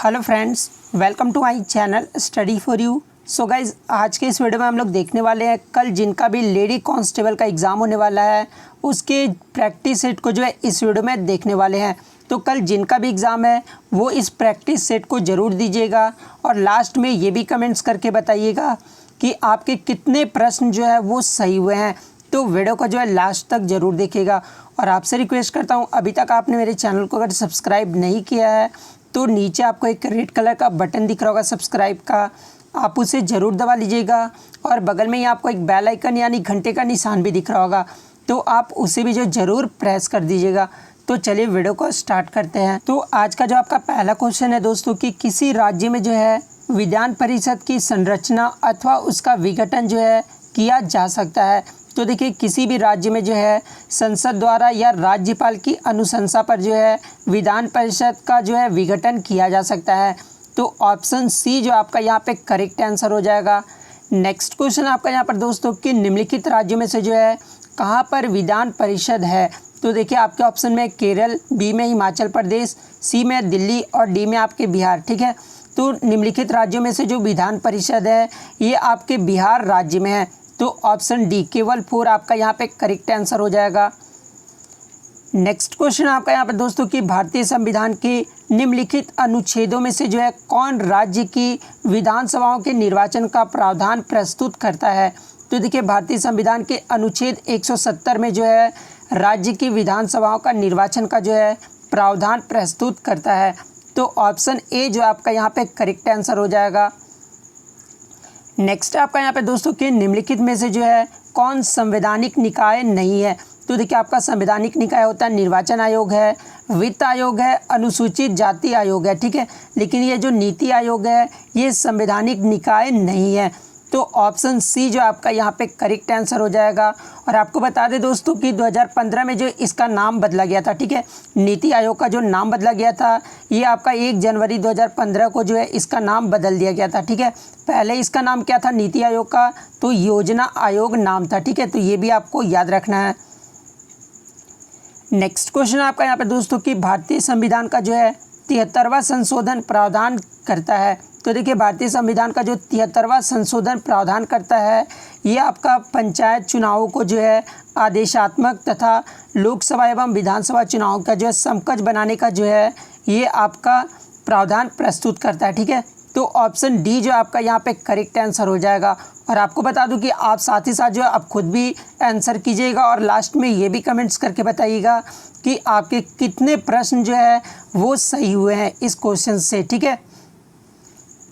Hello friends, welcome to my channel study for you. So guys, आज के इस video में हम लोग देखने वाले हैं कल जिनका भी लेडी कांस्टेबल का एग्ज़ाम होने वाला है उसके प्रैक्टिस सेट को जो है इस वीडियो में देखने वाले हैं। तो कल जिनका भी एग्ज़ाम है वो इस प्रैक्टिस सेट को ज़रूर दीजिएगा और लास्ट में ये भी कमेंट्स करके बताइएगा कि आपके कितने प्रश्न जो है वो सही हुए हैं। तो वीडियो को जो है लास्ट तक ज़रूर देखिएगा और आपसे रिक्वेस्ट करता हूँ, अभी तक आपने मेरे चैनल को अगर सब्सक्राइब नहीं किया है तो नीचे आपको एक रेड कलर का बटन दिख रहा होगा सब्सक्राइब का, आप उसे ज़रूर दबा लीजिएगा और बगल में ही आपको एक बेल आइकन यानी घंटे का निशान भी दिख रहा होगा, तो आप उसे भी जो ज़रूर प्रेस कर दीजिएगा। तो चलिए वीडियो को स्टार्ट करते हैं। तो आज का जो आपका पहला क्वेश्चन है दोस्तों कि किसी राज्य में जो है विधान परिषद की संरचना अथवा उसका विघटन जो है किया जा सकता है। तो देखिए, किसी भी राज्य में जो है संसद द्वारा या राज्यपाल की अनुशंसा पर जो है विधान परिषद का जो है विघटन किया जा सकता है। तो ऑप्शन सी जो आपका यहाँ पे करेक्ट आंसर हो जाएगा। नेक्स्ट क्वेश्चन आपका यहाँ पर दोस्तों कि निम्नलिखित राज्यों में से जो है कहाँ पर विधान परिषद है। तो देखिए, आपके ऑप्शन में केरल, बी में हिमाचल प्रदेश, सी में दिल्ली और डी में आपके बिहार। ठीक है, तो निम्नलिखित राज्यों में से जो विधान परिषद है ये आपके बिहार राज्य में है। तो ऑप्शन डी केवल 4 आपका यहाँ पे करेक्ट आंसर हो जाएगा। नेक्स्ट क्वेश्चन आपका यहाँ पे दोस्तों कि भारतीय संविधान के निम्नलिखित अनुच्छेदों में से जो है कौन राज्य की विधानसभाओं के निर्वाचन का प्रावधान प्रस्तुत करता है। तो देखिए, भारतीय संविधान के अनुच्छेद 170 में जो है राज्य की विधानसभाओं का निर्वाचन का जो है प्रावधान प्रस्तुत करता है। तो ऑप्शन ए जो आपका यहाँ पे करेक्ट आंसर हो जाएगा। नेक्स्ट आपका यहाँ पे दोस्तों कि निम्नलिखित में से जो है कौन संवैधानिक निकाय नहीं है। तो देखिए, आपका संवैधानिक निकाय होता है निर्वाचन आयोग है, वित्त आयोग है, अनुसूचित जाति आयोग है। ठीक है, लेकिन ये जो नीति आयोग है ये संवैधानिक निकाय नहीं है। तो ऑप्शन सी जो आपका यहाँ पे करेक्ट आंसर हो जाएगा। और आपको बता दें दोस्तों कि 2015 में जो इसका नाम बदला गया था। ठीक है, नीति आयोग का जो नाम बदला गया था ये आपका 1 जनवरी 2015 को जो है इसका नाम बदल दिया गया था। ठीक है, पहले इसका नाम क्या था नीति आयोग का, तो योजना आयोग नाम था। ठीक है, तो ये भी आपको याद रखना है। नेक्स्ट क्वेश्चन आपका यहाँ पे दोस्तों कि भारतीय संविधान का जो है 73वां संशोधन प्रावधान करता है। तो देखिए, भारतीय संविधान का जो 73वां संशोधन प्रावधान करता है ये आपका पंचायत चुनावों को जो है आदेशात्मक तथा लोकसभा एवं विधानसभा चुनावों का जो है समकक्ष बनाने का जो है ये आपका प्रावधान प्रस्तुत करता है। ठीक है, तो ऑप्शन डी जो आपका यहाँ पे करेक्ट आंसर हो जाएगा। और आपको बता दूं कि आप साथ ही साथ जो है आप खुद भी आंसर कीजिएगा और लास्ट में ये भी कमेंट्स करके बताइएगा कि आपके कितने प्रश्न जो है वो सही हुए हैं इस क्वेश्चन से। ठीक है,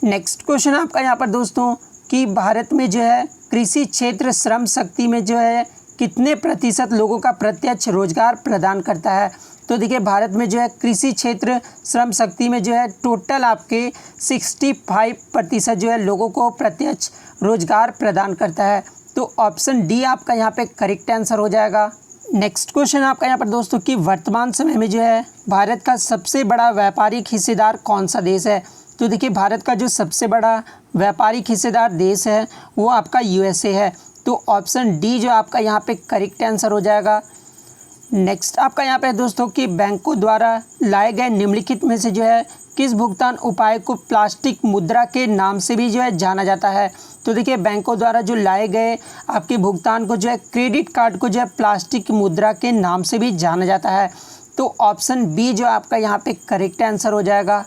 नेक्स्ट क्वेश्चन आपका यहाँ पर दोस्तों कि भारत में जो है कृषि क्षेत्र श्रम शक्ति में जो है कितने प्रतिशत लोगों का प्रत्यक्ष रोजगार प्रदान करता है। तो देखिए, भारत में जो है कृषि क्षेत्र श्रम शक्ति में जो है टोटल आपके 65% जो है लोगों को प्रत्यक्ष रोजगार प्रदान करता है। तो ऑप्शन डी आपका यहाँ पे करेक्ट आंसर हो जाएगा। नेक्स्ट क्वेश्चन आपका यहाँ पर दोस्तों कि वर्तमान समय में जो है भारत का सबसे बड़ा व्यापारिक हिस्सेदार कौन सा देश है। तो देखिए, भारत का जो सबसे बड़ा व्यापारिक हिस्सेदार देश है वो आपका यूएसए है। तो ऑप्शन डी जो आपका यहाँ पे करेक्ट आंसर हो जाएगा। नेक्स्ट आपका यहाँ पे दोस्तों कि बैंकों द्वारा लाए गए निम्नलिखित में से जो है किस भुगतान उपाय को प्लास्टिक मुद्रा के नाम से भी जो है जाना जाता है। तो देखिए, बैंकों द्वारा जो लाए गए आपके भुगतान को जो है क्रेडिट कार्ड को जो है प्लास्टिक मुद्रा के नाम से भी जाना जाता है। तो ऑप्शन बी जो आपका यहाँ पे करेक्ट आंसर हो जाएगा।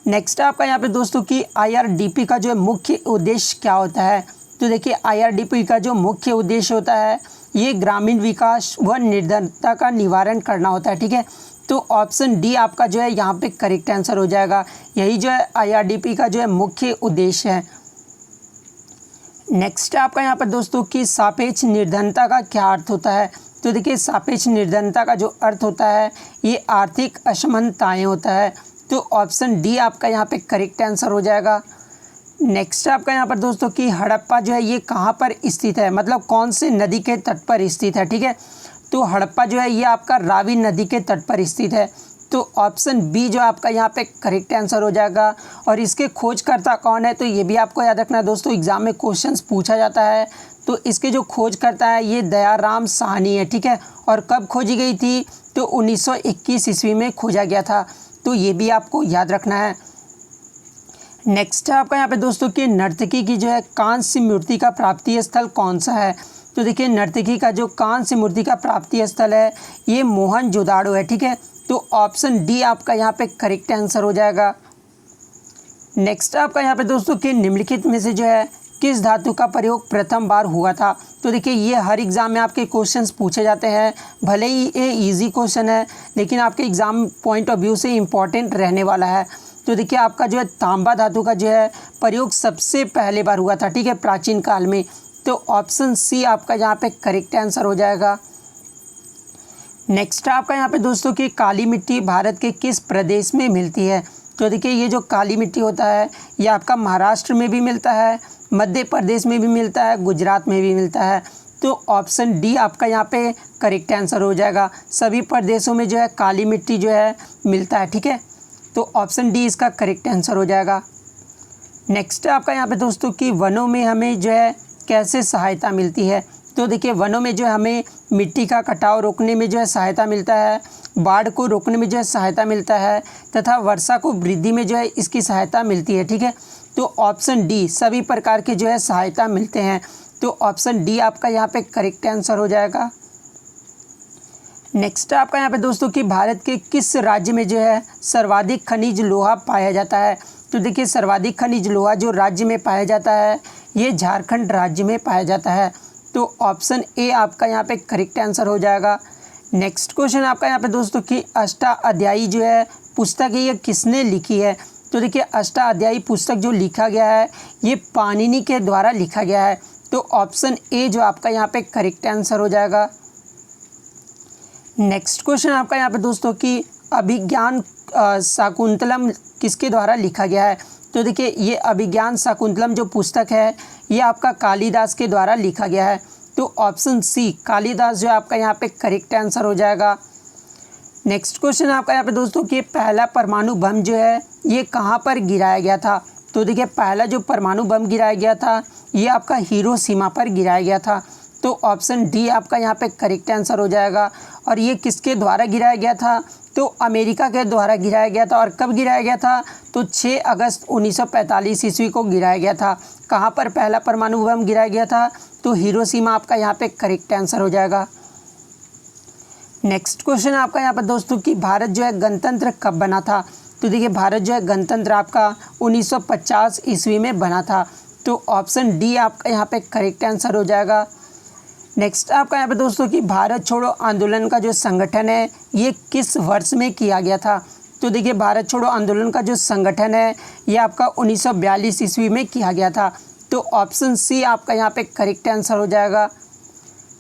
नेक्स्ट आपका यहाँ पे दोस्तों कि आईआरडीपी का जो है मुख्य उद्देश्य क्या होता है। तो देखिए, आईआरडीपी का जो मुख्य उद्देश्य होता है ये ग्रामीण विकास व निर्धनता का निवारण करना होता है। ठीक है, तो ऑप्शन डी आपका जो है यहाँ पे करेक्ट आंसर हो जाएगा। यही जो है आईआरडीपी का जो है मुख्य उद्देश्य है। नेक्स्ट आपका यहाँ पर दोस्तों कि सापेक्ष निर्धनता का क्या अर्थ होता है। तो देखिए, सापेक्ष निर्धनता का जो अर्थ होता है ये आर्थिक असमानताएं होता है। तो ऑप्शन डी आपका यहाँ पे करेक्ट आंसर हो जाएगा। नेक्स्ट आपका यहाँ पर दोस्तों कि हड़प्पा जो है ये कहाँ पर स्थित है, मतलब कौन से नदी के तट पर स्थित है। ठीक है, तो हड़प्पा जो है ये आपका रावी नदी के तट पर स्थित है। तो ऑप्शन बी जो आपका यहाँ पे करेक्ट आंसर हो जाएगा। और इसके खोजकर्ता कौन है तो ये भी आपको याद रखना है दोस्तों, एग्जाम में क्वेश्चंस पूछा जाता है। तो इसके जो खोजकर्ता है ये दयाराम साहनी है। ठीक है, और कब खोजी गई थी तो 1921 ईस्वी में खोजा गया था। तो ये भी आपको याद रखना है। नेक्स्ट है आपका यहाँ पे दोस्तों कि नर्तकी की जो है कांस्य मूर्ति का प्राप्ति स्थल कौन सा है। तो देखिए नर्तकी का जो कांस्य मूर्ति का प्राप्ति स्थल है ये मोहनजोदाड़ो है, ठीक है। तो ऑप्शन डी आपका यहाँ पे करेक्ट आंसर हो जाएगा। नेक्स्ट आपका यहाँ पे दोस्तों कि निम्नलिखित में से जो है किस धातु का प्रयोग प्रथम बार हुआ था। तो देखिए ये हर एग्ज़ाम में आपके क्वेश्चंस पूछे जाते हैं, भले ही ये इजी क्वेश्चन है लेकिन आपके एग्ज़ाम पॉइंट ऑफ व्यू से इम्पॉर्टेंट रहने वाला है। तो देखिए आपका जो है तांबा धातु का जो है प्रयोग सबसे पहले बार हुआ था, ठीक है, प्राचीन काल में। तो ऑप्शन सी आपका यहाँ पे करेक्ट आंसर हो जाएगा। नेक्स्ट आपका यहाँ पे दोस्तों कि काली मिट्टी भारत के किस प्रदेश में मिलती है। तो देखिए ये जो काली मिट्टी होता है ये आपका महाराष्ट्र में भी मिलता है, मध्य प्रदेश में भी मिलता है, गुजरात में भी मिलता है। तो ऑप्शन डी आपका यहाँ पे करेक्ट आंसर हो जाएगा। सभी प्रदेशों में जो है काली मिट्टी जो है मिलता है, ठीक है। तो ऑप्शन डी इसका करेक्ट आंसर हो जाएगा। नेक्स्ट आपका यहाँ पे दोस्तों कि वनों में हमें जो है कैसे सहायता मिलती है। तो देखिए वनों में जो है हमें मिट्टी का कटाव रोकने में जो है सहायता मिलता है, बाढ़ को रोकने में जो है सहायता मिलता है तथा वर्षा को वृद्धि में जो है इसकी सहायता मिलती है, ठीक है। तो ऑप्शन डी सभी प्रकार के जो है सहायता मिलते हैं। तो ऑप्शन डी आपका यहाँ पे करेक्ट आंसर हो जाएगा। नेक्स्ट आपका यहाँ पे दोस्तों कि भारत के किस राज्य में जो है सर्वाधिक खनिज लोहा पाया जाता है। तो देखिए सर्वाधिक खनिज लोहा जो राज्य में पाया जाता है ये झारखंड राज्य में पाया जाता है। तो ऑप्शन ए आपका यहाँ पे करेक्ट आंसर हो जाएगा। नेक्स्ट क्वेश्चन आपका यहाँ पे दोस्तों कि अष्टाध्यायी जो है पुस्तक है ये किसने लिखी है। तो देखिए अष्टाध्यायी पुस्तक जो लिखा गया है ये पाणिनि के द्वारा लिखा गया है। तो ऑप्शन ए जो आपका यहाँ पे करेक्ट आंसर हो जाएगा। नेक्स्ट क्वेश्चन आपका यहाँ पे दोस्तों कि अभिज्ञान शाकुंतलम किसके द्वारा लिखा गया है। तो देखिए ये अभिज्ञान शाकुंतलम जो पुस्तक है ये आपका कालिदास के द्वारा लिखा गया है। तो ऑप्शन सी कालिदास जो आपका यहाँ पे करेक्ट आंसर हो जाएगा। नेक्स्ट क्वेश्चन आपका यहाँ पे दोस्तों कि पहला परमाणु बम जो है ये कहाँ पर गिराया गया था। तो देखिए पहला जो परमाणु बम गिराया गया था ये आपका हिरोशिमा पर गिराया गया था। तो ऑप्शन डी आपका यहाँ पे करेक्ट आंसर हो जाएगा। और ये किसके द्वारा गिराया गया था। तो अमेरिका के द्वारा गिराया गया था। और कब गिराया गया था। तो 6 अगस्त 1945 ईस्वी को गिराया गया था। कहाँ पर पहला परमाणु बम गिराया गया था। तो हिरोशिमा आपका यहाँ पे करेक्ट आंसर हो जाएगा। नेक्स्ट क्वेश्चन आपका यहाँ पर दोस्तों कि भारत जो है गणतंत्र कब बना था। तो देखिए भारत जो है गणतंत्र आपका 1950 ईस्वी में बना था। तो ऑप्शन डी आपका यहाँ पे करेक्ट आंसर हो जाएगा। नेक्स्ट आपका यहाँ पे दोस्तों कि भारत छोड़ो आंदोलन का जो संगठन है ये किस वर्ष में किया गया था। तो देखिए भारत छोड़ो आंदोलन का जो संगठन है ये आपका 1942 ईस्वी में किया गया था। तो ऑप्शन सी आपका यहाँ पे करेक्ट आंसर हो जाएगा।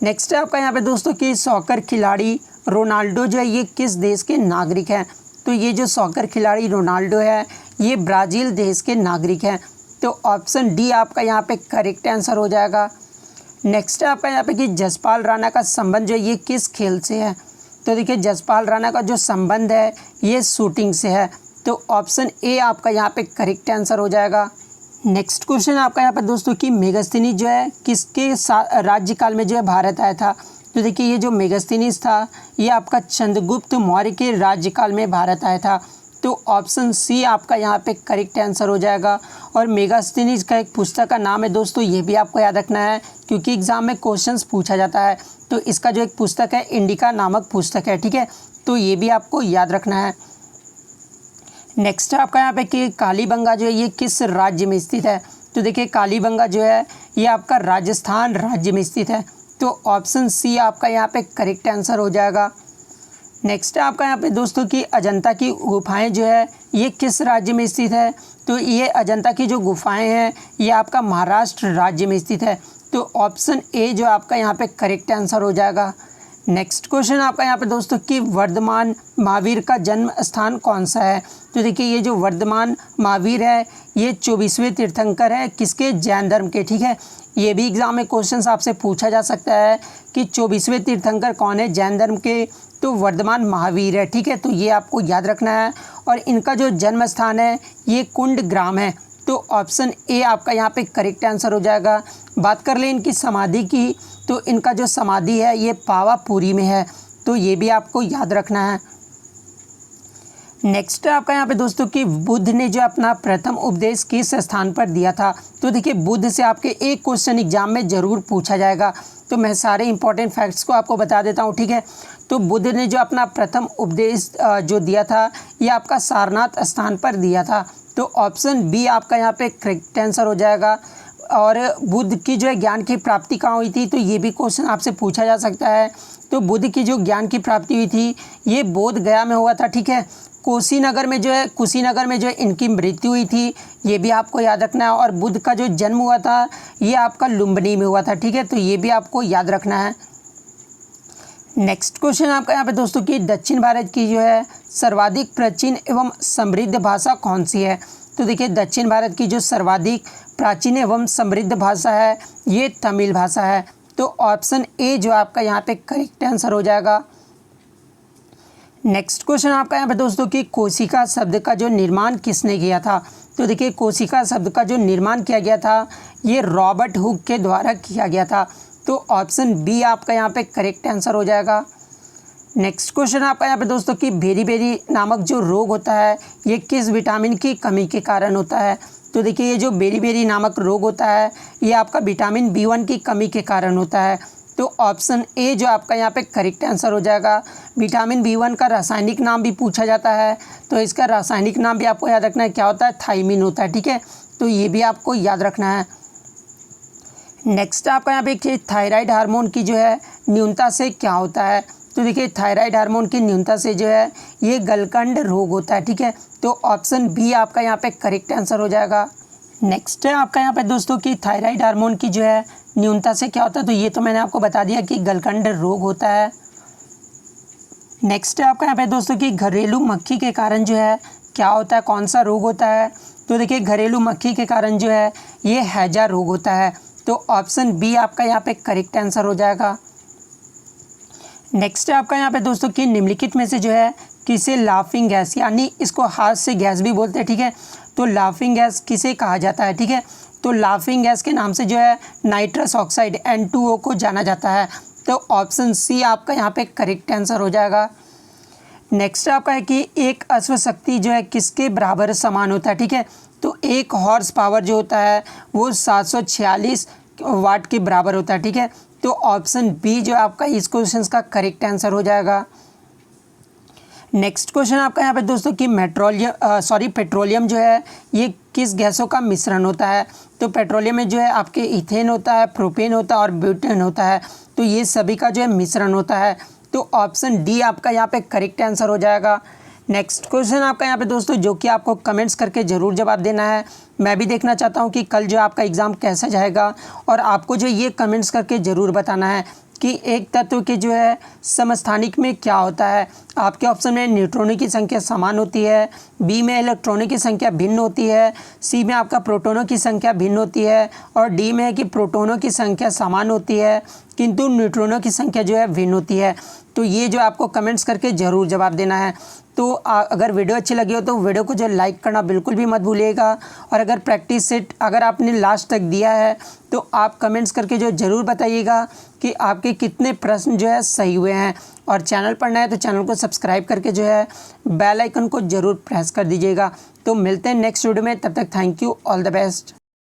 नेक्स्ट आपका यहाँ पे दोस्तों कि सॉकर खिलाड़ी रोनाल्डो जो है ये किस देश के नागरिक हैं। तो ये जो सॉकर खिलाड़ी रोनाल्डो है ये ब्राज़ील देश के नागरिक हैं। तो ऑप्शन डी आपका यहाँ पे करेक्ट आंसर हो जाएगा। नेक्स्ट आपका यहाँ पे कि जसपाल राणा का संबंध जो है ये किस खेल से है। तो देखिए जसपाल राणा का जो संबंध है ये शूटिंग से है। तो ऑप्शन ए आपका यहाँ पे करेक्ट आंसर हो जाएगा। नेक्स्ट क्वेश्चन आपका यहाँ पे दोस्तों कि मेगास्थनीज जो है किसके राज्यकाल में जो है भारत आया था। तो देखिए ये जो मेगास्थनीज था ये आपका चंद्रगुप्त मौर्य के राज्यकाल में भारत आया था। तो ऑप्शन सी आपका यहाँ पे करेक्ट आंसर हो जाएगा। और मेगास्थनीज का एक पुस्तक का नाम है दोस्तों ये भी आपको याद रखना है क्योंकि एग्जाम में क्वेश्चंस पूछा जाता है। तो इसका जो एक पुस्तक है इंडिका नामक पुस्तक है, ठीक है। तो ये भी आपको याद रखना है। नेक्स्ट आपका यहाँ पे कि कालीबंगा जो है ये किस राज्य में स्थित है। तो देखिए कालीबंगा जो है ये आपका राजस्थान राज्य में स्थित है। तो ऑप्शन सी आपका यहाँ पे करेक्ट आंसर हो जाएगा। नेक्स्ट आपका यहाँ पे दोस्तों कि अजंता की गुफाएं जो है ये किस राज्य में स्थित है। तो ये अजंता की जो गुफाएं हैं ये आपका महाराष्ट्र राज्य में स्थित है। तो ऑप्शन ए जो आपका यहाँ पे करेक्ट आंसर हो जाएगा। नेक्स्ट क्वेश्चन आपका यहाँ पे दोस्तों कि वर्धमान महावीर का जन्म स्थान कौन सा है। तो देखिए ये जो वर्धमान महावीर है ये 24वें तीर्थंकर है किसके, जैन धर्म के, ठीक है। ये भी एग्जाम में क्वेश्चंस आपसे पूछा जा सकता है कि 24वें तीर्थंकर कौन है जैन धर्म के। तो वर्धमान महावीर है, ठीक है। तो ये आपको याद रखना है। और इनका जो जन्म स्थान है ये कुंड ग्राम है। तो ऑप्शन ए आपका यहाँ पे करेक्ट आंसर हो जाएगा। बात कर लें इनकी समाधि की तो इनका जो समाधि है ये पावापुरी में है। तो ये भी आपको याद रखना है। नेक्स्ट है आपका यहाँ पे दोस्तों कि बुद्ध ने जो अपना प्रथम उपदेश किस स्थान पर दिया था। तो देखिए बुद्ध से आपके एक क्वेश्चन एग्जाम में ज़रूर पूछा जाएगा, तो मैं सारे इंपॉर्टेंट फैक्ट्स को आपको बता देता हूँ, ठीक है। तो बुद्ध ने जो अपना प्रथम उपदेश जो दिया था ये आपका सारनाथ स्थान पर दिया था। तो ऑप्शन बी आपका यहाँ पे करेक्ट आंसर हो जाएगा। और बुद्ध की जो है ज्ञान की प्राप्ति कहाँ हुई थी, तो ये भी क्वेश्चन आपसे पूछा जा सकता है। तो बुद्ध की जो ज्ञान की प्राप्ति हुई थी ये बोध गया में हुआ था, ठीक है। कुशीनगर में जो है इनकी मृत्यु हुई थी, ये भी आपको याद रखना है। और बुद्ध का जो जन्म हुआ था ये आपका लुम्बिनी में हुआ था, ठीक है। तो ये भी आपको याद रखना है। नेक्स्ट क्वेश्चन आपका यहाँ पे दोस्तों कि दक्षिण भारत की जो है सर्वाधिक प्राचीन एवं समृद्ध भाषा कौन सी है। तो देखिए दक्षिण भारत की जो सर्वाधिक प्राचीन एवं समृद्ध भाषा है ये तमिल भाषा है। तो ऑप्शन ए जो आपका यहाँ पे करेक्ट आंसर हो जाएगा। नेक्स्ट क्वेश्चन आपका यहाँ पे दोस्तों कि कोशिका शब्द का जो निर्माण किसने किया था। तो देखिए कोशिका शब्द का जो निर्माण किया गया था ये रॉबर्ट हुक के द्वारा किया गया था। तो ऑप्शन बी आपका यहाँ पे करेक्ट आंसर हो जाएगा। नेक्स्ट क्वेश्चन आपका यहाँ पे दोस्तों कि बेरी नामक जो रोग होता है ये किस विटामिन की कमी के कारण होता है। तो देखिए ये जो बेरी नामक रोग होता है ये आपका विटामिन B1 की कमी के कारण होता है। तो ऑप्शन ए जो आपका यहाँ पे करेक्ट आंसर हो जाएगा। विटामिन B1 का रासायनिक नाम भी पूछा जाता है, तो इसका रासायनिक नाम भी आपको याद रखना है, क्या होता है, थायमिन होता है, ठीक है। तो ये भी आपको याद रखना है। नेक्स्ट आपका यहाँ पे थायराइड हार्मोन की जो है न्यूनता से क्या होता है। तो देखिए थायराइड हार्मोन की न्यूनता से जो है ये गलकंड रोग होता है, ठीक है। तो ऑप्शन बी आपका यहाँ पे करेक्ट आंसर हो जाएगा। नेक्स्ट है आपका यहाँ पे दोस्तों कि थायराइड हार्मोन की जो है न्यूनता से क्या होता है। तो ये तो मैंने आपको बता दिया कि गलकंड रोग होता है। नेक्स्ट है आपका यहाँ पे दोस्तों कि घरेलू मक्खी के कारण जो है क्या होता है, कौन सा रोग होता है। तो देखिए घरेलू मक्खी के कारण जो है ये हैजा रोग होता है। तो ऑप्शन बी आपका यहाँ पे करेक्ट आंसर हो जाएगा। नेक्स्ट है आपका यहाँ पे दोस्तों कि निम्नलिखित में से जो है किसे लाफिंग गैस यानी इसको हाथ से गैस भी बोलते हैं, ठीक है। तो लाफिंग गैस किसे कहा जाता है, ठीक है। तो लाफिंग गैस के नाम से जो है नाइट्रस ऑक्साइड N2O को जाना जाता है। तो ऑप्शन सी आपका यहाँ पे करेक्ट आंसर हो जाएगा। नेक्स्ट आपका है कि एक अश्व शक्ति जो है किसके बराबर समान होता है, ठीक है। तो एक हॉर्स पावर जो होता है वो 746 वाट के बराबर होता है, ठीक है। तो ऑप्शन बी जो आपका इस क्वेश्चन का करेक्ट आंसर हो जाएगा। नेक्स्ट क्वेश्चन आपका यहाँ पे दोस्तों कि पेट्रोलियम जो है ये किस गैसों का मिश्रण होता है। तो पेट्रोलियम में जो है आपके इथेन होता है, प्रोपेन होता है और ब्यूटेन होता है। तो ये सभी का जो है मिश्रण होता है। तो ऑप्शन डी आपका यहाँ पे करेक्ट आंसर हो जाएगा। नेक्स्ट क्वेश्चन आपका यहाँ पे दोस्तों जो कि आपको कमेंट्स करके ज़रूर जवाब देना है। मैं भी देखना चाहता हूँ कि कल जो आपका एग्ज़ाम कैसा जाएगा, और आपको जो ये कमेंट्स करके ज़रूर बताना है कि एक तत्व के जो है समस्थानिक में क्या होता है। आपके ऑप्शन में न्यूट्रॉनों की संख्या समान होती है, बी में इलेक्ट्रॉनों की संख्या भिन्न होती है, सी में आपका प्रोटॉनों की संख्या भिन्न होती है, और डी में है कि प्रोटॉनों की संख्या समान होती है किंतु न्यूट्रॉनों की संख्या जो है भिन्न होती है। तो ये जो आपको कमेंट्स करके ज़रूर जवाब देना है। तो अगर वीडियो अच्छी लगी हो तो वीडियो को जो लाइक करना बिल्कुल भी मत भूलिएगा। और अगर प्रैक्टिस सेट अगर आपने लास्ट तक दिया है तो आप कमेंट्स करके जो ज़रूर बताइएगा कि आपके कितने प्रश्न जो है सही हुए हैं। और चैनल पर नए है तो चैनल को सब्सक्राइब करके जो है बेल आइकन को ज़रूर प्रेस कर दीजिएगा। तो मिलते हैं नेक्स्ट वीडियो में, तब तक thank you, all the best.